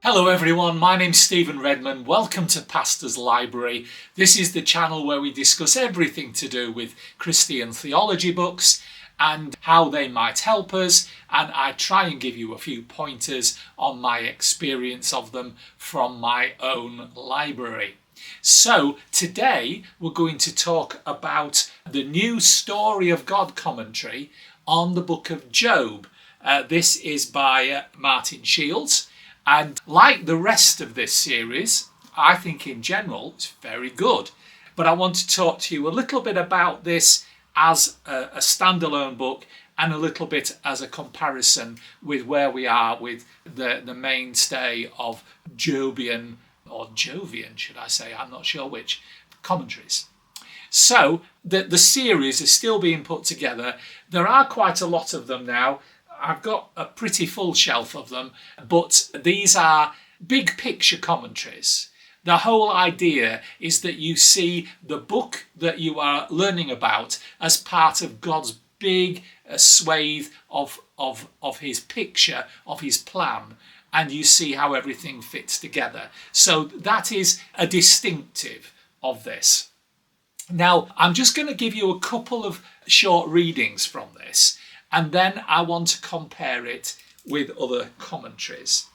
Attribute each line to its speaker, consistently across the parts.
Speaker 1: Hello everyone, my name's Stephen Redman. Welcome to Pastor's Library. This is the channel where we discuss everything to do with Christian theology books and how they might help us, and I try and give you a few pointers on my experience of them from my own library. So today we're going to talk about the new Story of God commentary on the book of Job. This is by Martin Shields. And like the rest of this series, I think in general it's very good. But I want to talk to you a little bit about this as a standalone book and a little bit as a comparison with where we are with the mainstay of Jobian, or Jovian should I say, I'm not sure which, commentaries. So the series is still being put together. There are quite a lot of them now. I've got a pretty full shelf of them, but these are big picture commentaries. The whole idea is that you see the book that you are learning about as part of God's big swathe of his picture, of his plan, and you see how everything fits together. So that is a distinctive of this. Now, I'm just going to give you a couple of short readings from this, and then I want to compare it with other commentaries.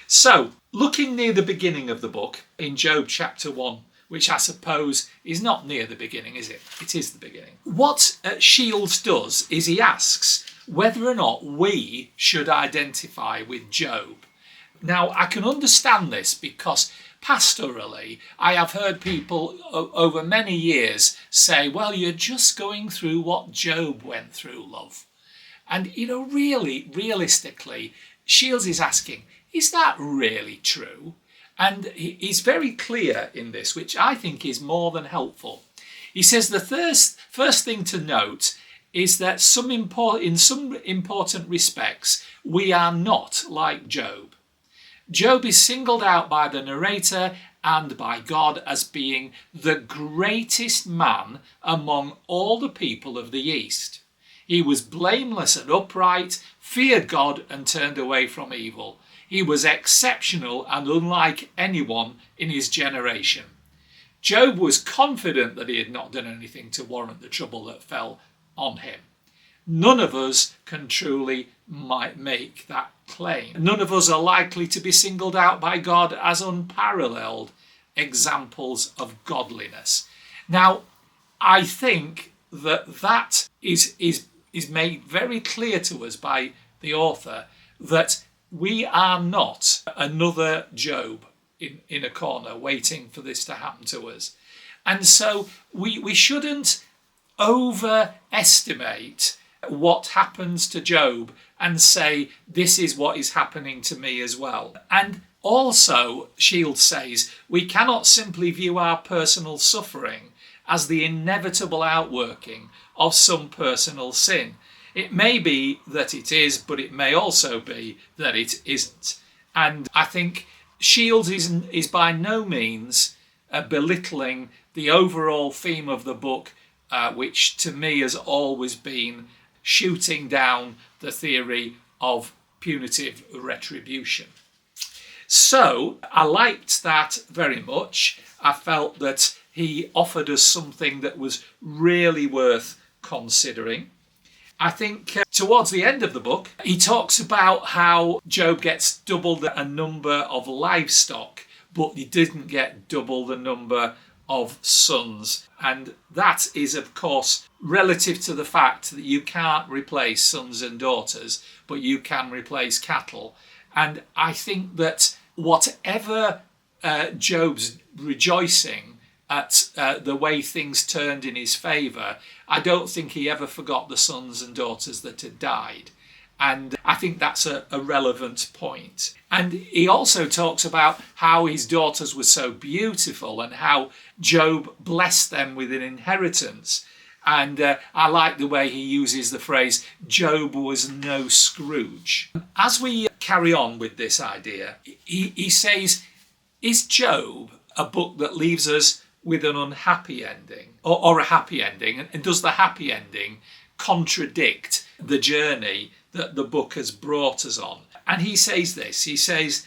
Speaker 1: So, looking near the beginning of the book, in Job chapter 1, which I suppose is not near the beginning, is it? It is the beginning. What Shields does is he asks whether or not we should identify with Job. Now, I can understand this because pastorally, I have heard people over many years say, well, you're just going through what Job went through, love. And, really, realistically, Shields is asking, is that really true? And he's very clear in this, which I think is more than helpful. He says the first thing to note is that in some important respects, we are not like Job. Job is singled out by the narrator and by God as being the greatest man among all the people of the East. He was blameless and upright, feared God and turned away from evil. He was exceptional and unlike anyone in his generation. Job was confident that he had not done anything to warrant the trouble that fell on him. None of us can truly make that claim. None of us are likely to be singled out by God as unparalleled examples of godliness. Now, I think that is made very clear to us by the author, that we are not another Job in a corner waiting for this to happen to us. And so we shouldn't overestimate what happens to Job and say, this is what is happening to me as well. And also, Shields says, we cannot simply view our personal suffering as the inevitable outworking of some personal sin. It may be that it is, but it may also be that it isn't. And I think Shields is by no means belittling the overall theme of the book, which to me has always been shooting down the theory of punitive retribution. So I liked that very much. I felt that he offered us something that was really worth considering. I think towards the end of the book, he talks about how Job gets double the number of livestock, but he didn't get double the number of sons. And that is, of course, relative to the fact that you can't replace sons and daughters, but you can replace cattle. And I think that whatever Job's rejoicing at the way things turned in his favour, I don't think he ever forgot the sons and daughters that had died. And I think that's a relevant point. And he also talks about how his daughters were so beautiful and how Job blessed them with an inheritance. And I like the way he uses the phrase, Job was no Scrooge. As we carry on with this idea, he says, is Job a book that leaves us with an unhappy ending or a happy ending? And does the happy ending contradict the journey that the book has brought us on? And he says this, he says,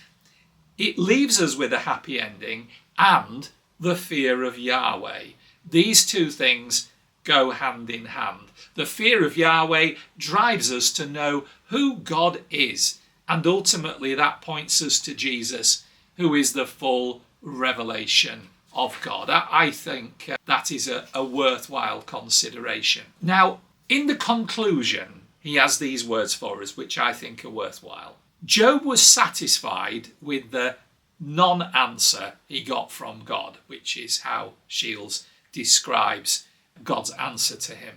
Speaker 1: it leaves us with a happy ending and the fear of Yahweh. These two things go hand in hand. The fear of Yahweh drives us to know who God is, and ultimately that points us to Jesus, who is the full revelation of God. I think that is a worthwhile consideration. Now, in the conclusion, he has these words for us, which I think are worthwhile. Job was satisfied with the non-answer he got from God, which is how Shields describes God's answer to him.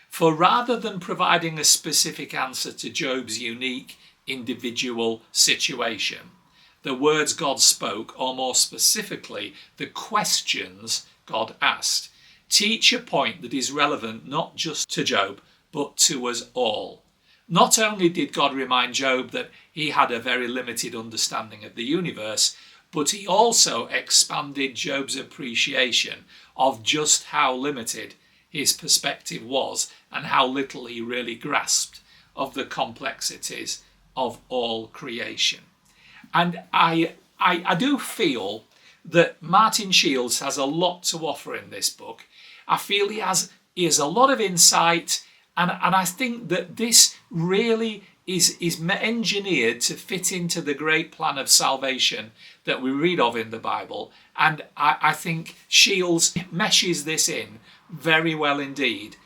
Speaker 1: For rather than providing a specific answer to Job's unique individual situation, the words God spoke, or more specifically, the questions God asked, teach a point that is relevant not just to Job, but to us all. Not only did God remind Job that he had a very limited understanding of the universe, but he also expanded Job's appreciation of just how limited his perspective was and how little he really grasped of the complexities of all creation. And I do feel that Martin Shields has a lot to offer in this book. I feel he has a lot of insight, and I think that this really is engineered to fit into the great plan of salvation that we read of in the Bible. And I think Shields meshes this in very well indeed.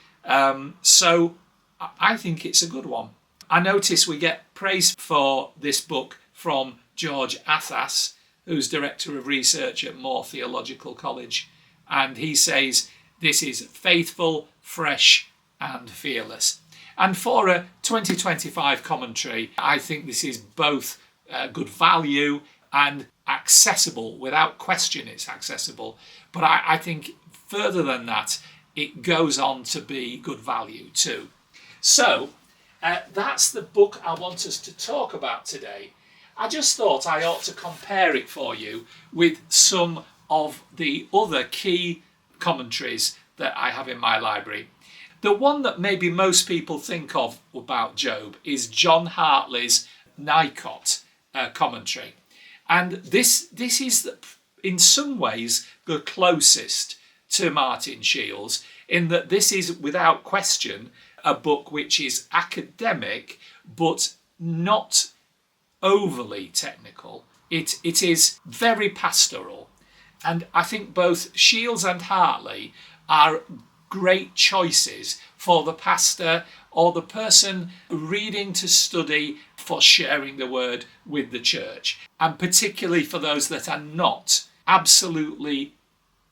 Speaker 1: So I think it's a good one. I notice we get praise for this book from George Athas, who's Director of Research at Moore Theological College. And he says this is faithful, fresh and fearless. And for a 2025 commentary, I think this is both good value and accessible. Without question, it's accessible. But I think further than that, it goes on to be good value too. So that's the book I want us to talk about today. I just thought I ought to compare it for you with some of the other key commentaries that I have in my library. The one that maybe most people think of about Job is John Hartley's Nikot commentary. And this is, in some ways, the closest to Martin Shields, in that this is, without question, a book which is academic, but not overly technical. It is very pastoral. And I think both Shields and Hartley are great choices for the pastor or the person reading to study for sharing the word with the church, and particularly for those that are not absolutely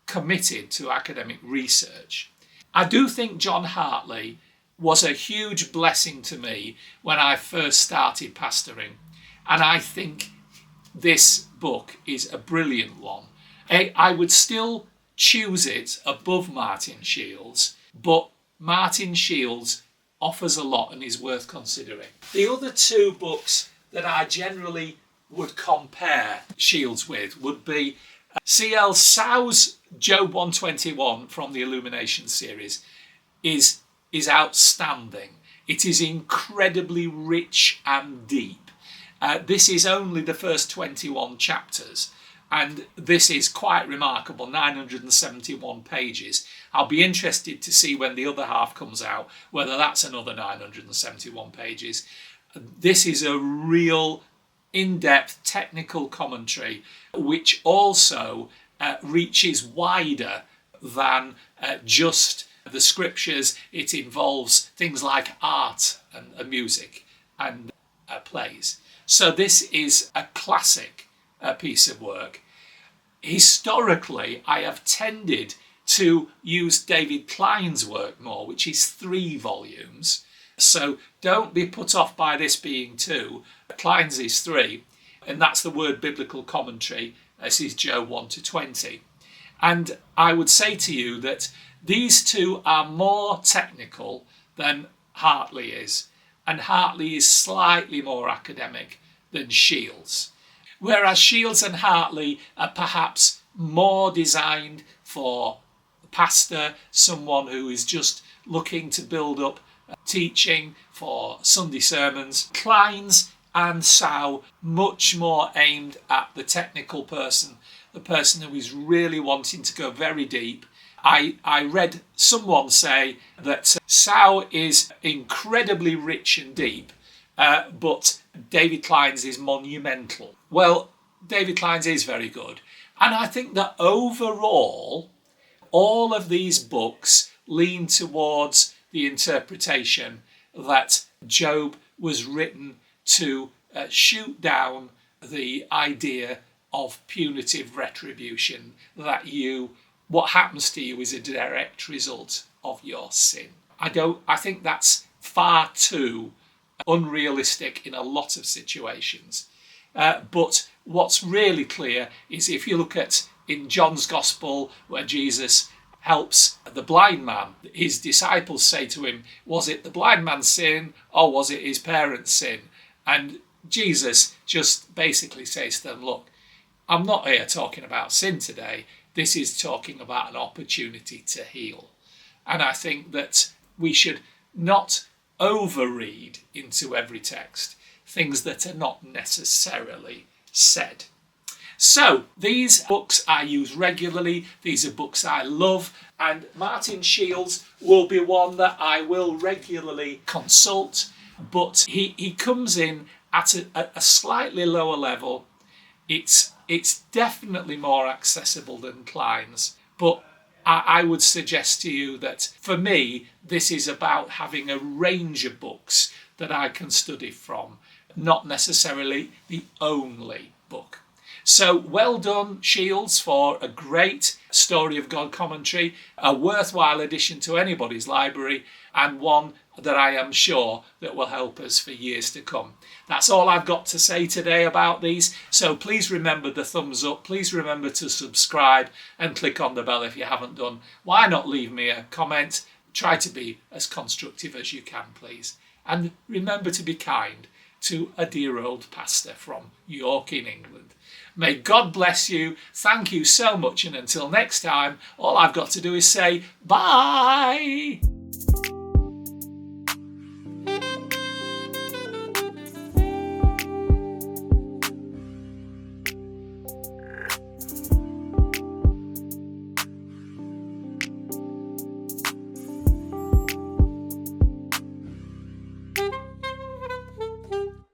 Speaker 1: committed to academic research. I do think John Hartley was a huge blessing to me when I first started pastoring, and I think this book is a brilliant one. I would still choose it above Martin Shields, but Martin Shields offers a lot and is worth considering. The other two books that I generally would compare Shields with would be C.L. Sow's Job 121 from the Illumination series is outstanding. It is incredibly rich and deep. This is only the first 21 chapters, and this is quite remarkable, 971 pages. I'll be interested to see when the other half comes out, whether that's another 971 pages. This is a real in-depth technical commentary, which also reaches wider than just the scriptures. It involves things like art and music and plays. So this is a classic piece of work. Historically, I have tended to use David Klein's work more, which is 3 volumes. So don't be put off by this being 2. Klein's is 3, and that's the Word Biblical Commentary. This is Job 1 to 20. And I would say to you that these two are more technical than Hartley is, and Hartley is slightly more academic than Shields. Whereas Shields and Hartley are perhaps more designed for a pastor, someone who is just looking to build up teaching for Sunday sermons. Klein's and Sow much more aimed at the technical person, the person who is really wanting to go very deep. I read someone say that Sow is incredibly rich and deep, but David Klein's is monumental. Well, David Klein's is very good. And I think that overall, all of these books lean towards the interpretation that Job was written to shoot down the idea of punitive retribution, that what happens to you is a direct result of your sin. I think that's far too unrealistic in a lot of situations. But what's really clear is if you look at in John's Gospel where Jesus helps the blind man, his disciples say to him, was it the blind man's sin or was it his parents' sin? And Jesus just basically says to them, look, I'm not here talking about sin today. This is talking about an opportunity to heal. And I think that we should not overread into every text things that are not necessarily said. So these books I use regularly. These are books I love. And Martin Shields will be one that I will regularly consult. But he comes in at a slightly lower level. It's definitely more accessible than Klein's. But I would suggest to you that for me, this is about having a range of books that I can study from, not necessarily the only book. So well done, Shields, for a great Story of God commentary, a worthwhile addition to anybody's library, and one that I am sure that will help us for years to come. That's all I've got to say today about these. So please remember the thumbs up. Please remember to subscribe and click on the bell if you haven't done. Why not leave me a comment? Try to be as constructive as you can, please. And remember to be kind to a dear old pastor from York in England. May God bless you. Thank you so much. And until next time, all I've got to do is say bye.